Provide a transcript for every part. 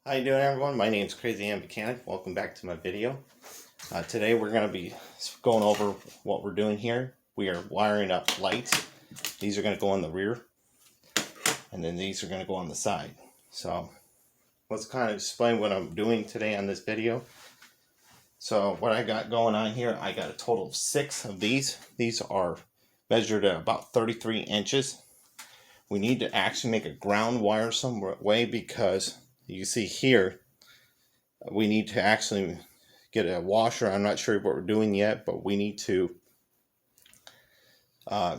How you doing, everyone? My name is Crazy Am Mechanic. Welcome back to my video. Today we're going to be going over what we're doing here. We are wiring up lights. These are going to go on the rear, and then these are going to go on the side. So let's kind of explain what I'm doing today on this video. So what I got going on here, I got a total of 6 of these. These are measured at about 33 inches. We need to actually make a ground wire some way because you see here, we need to actually get a washer. I'm not sure what we're doing yet, but we need to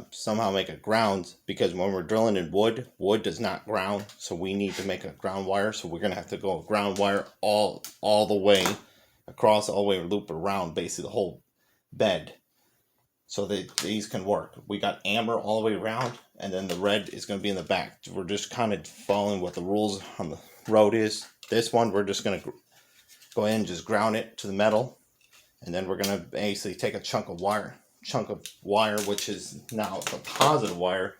somehow make a ground, because when we're drilling in wood does not ground, so we need to make a ground wire. So we're gonna have to go a ground wire all the way across, all the way, loop around basically the whole bed, so that these can work. We got amber all the way around, and then the red is going to be in the back. We're just kind of following what the rules on the road is. This one, we're just going to go ahead and just ground it to the metal, and then we're going to basically take a chunk of wire, which is now the positive wire,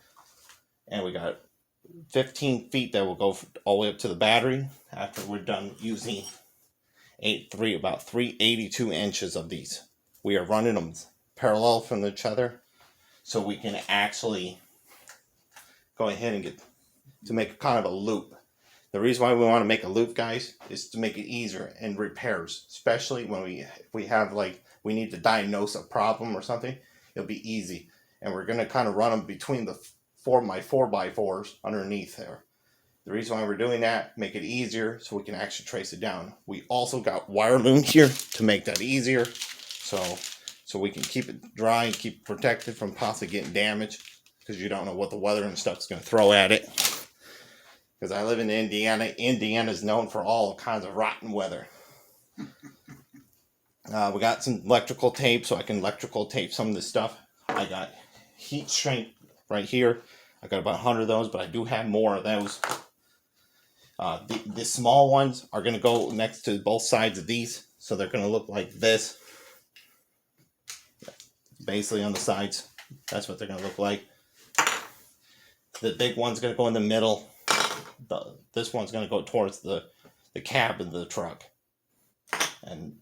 and we got 15 feet that will go all the way up to the battery after we're done using about 382 inches of these. We are running them parallel from each other, so we can actually go ahead and get to make kind of a loop. The reason why we want to make a loop, guys, is to make it easier in repairs, especially when we have, like, we need to diagnose a problem or something. It'll be easy, and we're going to kind of run them between the 4x4x4s underneath there. The reason why we're doing that, make it easier so we can actually trace it down. We also got wire loom here to make that easier, so we can keep it dry and keep it protected from possibly getting damaged, because you don't know what the weather and stuff's going to throw at it. Because I live in Indiana. Indiana is known for all kinds of rotten weather. We got some electrical tape, so I can electrical tape some of this stuff. I got heat shrink right here. I got about 100 of those, but I do have more of those. The small ones are going to go next to both sides of these, so they're going to look like this. Basically on the sides, that's what they're going to look like. The big one's going to go in the middle. This one's going to go towards the cab of the truck, and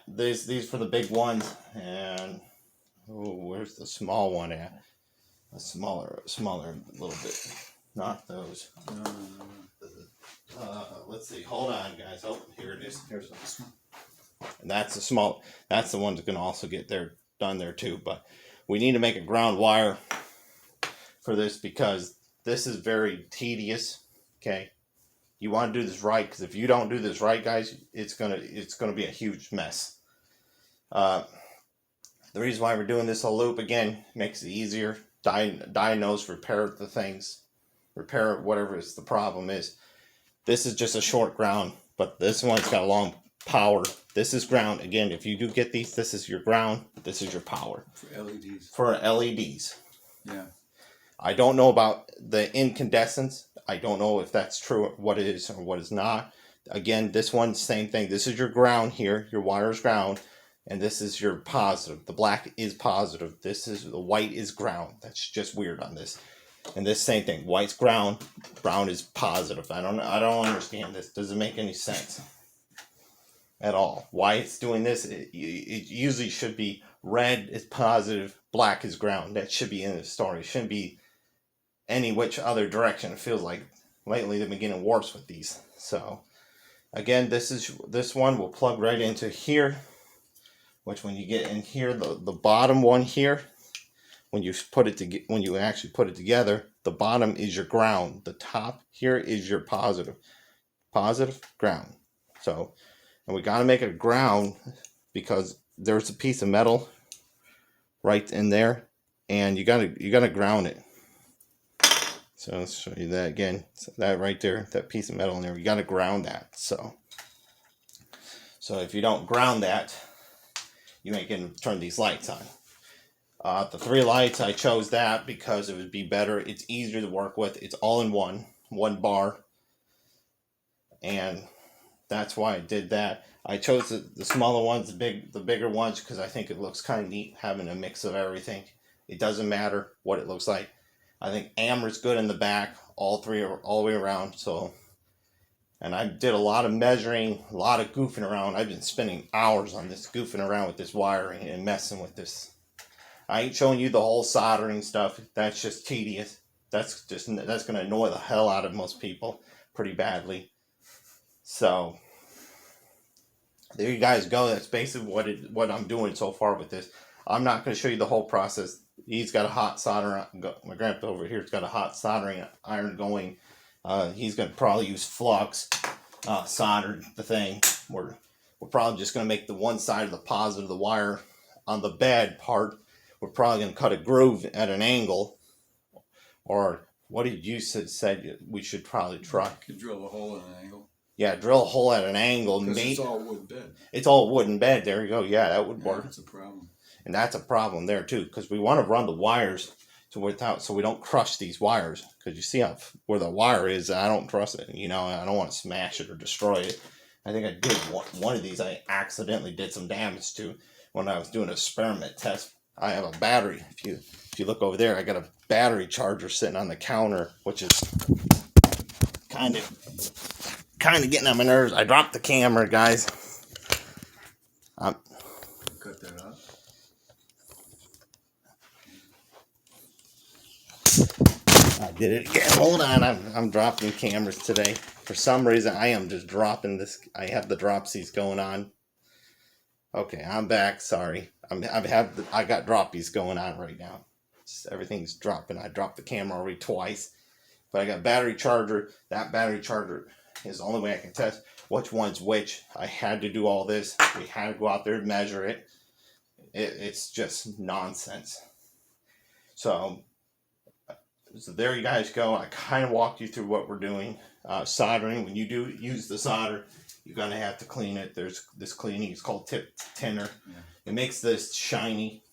these for the big ones. And where's the small one at? A smaller little bit. Not those. Let's see. Hold on, guys. Oh, here it is. Here's this one. And that's the small. That's the one that's going to also get done there too. But we need to make a ground wire for this, because this is very tedious. Okay, you want to do this right, because if you don't do this right, guys, it's gonna be a huge mess. The reason why we're doing this whole loop, again, makes it easier. Diagnose, repair the things, repair whatever is the problem is. This is just a short ground, but this one's got a long power. This is ground. Again, if you do get these, this is your ground, this is your power. For LEDs. For LEDs. Yeah. I don't know about the incandescence. I don't know if that's true, what it is or what is not. Again, this one, same thing. This is your ground here. Your wire is ground. And this is your positive. The black is positive. The white is ground. That's just weird on this. And this same thing. White's ground. Brown is positive. I don't understand this. Doesn't make any sense at all. Why it's doing this? It usually should be red is positive, black is ground. That should be in the story. It shouldn't be any which other direction. It feels like lately they've been getting warps with these. So again, this one will plug right into here, which when you get in here, the bottom one here, when you actually put it together, the bottom is your ground. The top here is your positive ground. So, and we got to make a ground, because there's a piece of metal right in there, and you gotta ground it. So let's show you that again. So that right there, that piece of metal in there, you got to ground that. So if you don't ground that, you ain't gonna turn these lights on. The 3 lights, I chose that because it would be better. It's easier to work with. It's all in one bar, and that's why I did that. I chose the smaller ones, the bigger ones, because I think it looks kind of neat having a mix of everything. It doesn't matter what it looks like. I think amber's good in the back. All 3 are all the way around. So And I did a lot of measuring, a lot of goofing around. I've been spending hours on this, goofing around with this wiring and messing with this. I ain't showing you the whole soldering stuff. That's just tedious. That's going to annoy the hell out of most people pretty badly. So there you guys go. That's basically what I'm doing so far with this. I'm not going to show you the whole process. He's got a hot solder. My grandpa over here's got a hot soldering iron going. He's going to probably use flux, solder the thing. We're probably just going to make the one side of the positive of the wire on the bad part. We're probably going to cut a groove at an angle. Or what did you said we should probably try? You could drill a hole at an angle. Yeah, drill a hole at an angle. Because it's all wood bed. It's all wooden bed. There you go. Yeah, that would work. That's a problem. And that's a problem there too, because we want to run the wires so we don't crush these wires. Because you see where the wire is, I don't trust it. You know, I don't want to smash it or destroy it. I think I did one of these. I accidentally did some damage to when I was doing an experiment test. I have a battery. If you look over there, I got a battery charger sitting on the counter, which is kind of getting on my nerves. I dropped the camera, guys. Cut that out. I did it again. Hold on, I'm dropping cameras today. For some reason, I am just dropping this. I have the dropsies going on. Okay, I'm back. Sorry, I got droppies going on right now. Everything's dropping. I dropped the camera already twice, but I got a battery charger. That battery charger is the only way I can test which one's which. I had to do all this. We had to go out there and measure it. It's just nonsense. So there you guys go. I kind of walked you through what we're doing. Soldering, when you do use the solder, you're going to have to clean it. There's this cleaning. It's called tip tinner. Yeah. It makes this shiny,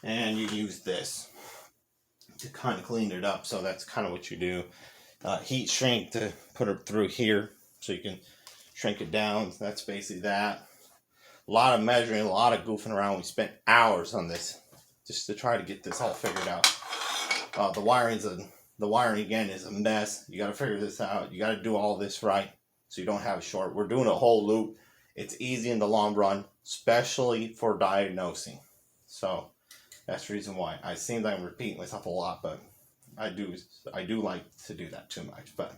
and you use this to kind of clean it up. So that's kind of what you do. Heat shrink to put it through here so you can shrink it down. That's basically that. A lot of measuring, a lot of goofing around. We spent hours on this just to try to get this all figured out. The wiring again is a mess. You got to figure this out. You got to do all this right so you don't have a short. We're doing a whole loop. It's easy in the long run, especially for diagnosing. So that's the reason why. I seem like I'm repeating myself a lot, but I do like to do that too much. But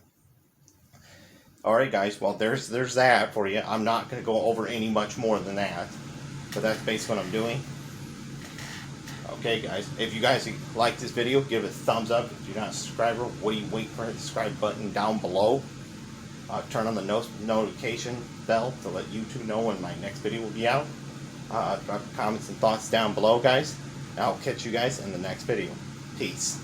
all right, guys. Well, there's that for you. I'm not going to go over any much more than that, but that's basically what I'm doing. Okay, guys. If you guys like this video, give it a thumbs up. If you're not a subscriber, what do you wait for? Hit the subscribe button down below. Turn on the notification bell to let YouTube know when my next video will be out. Drop comments and thoughts down below, guys. I'll catch you guys in the next video. Peace.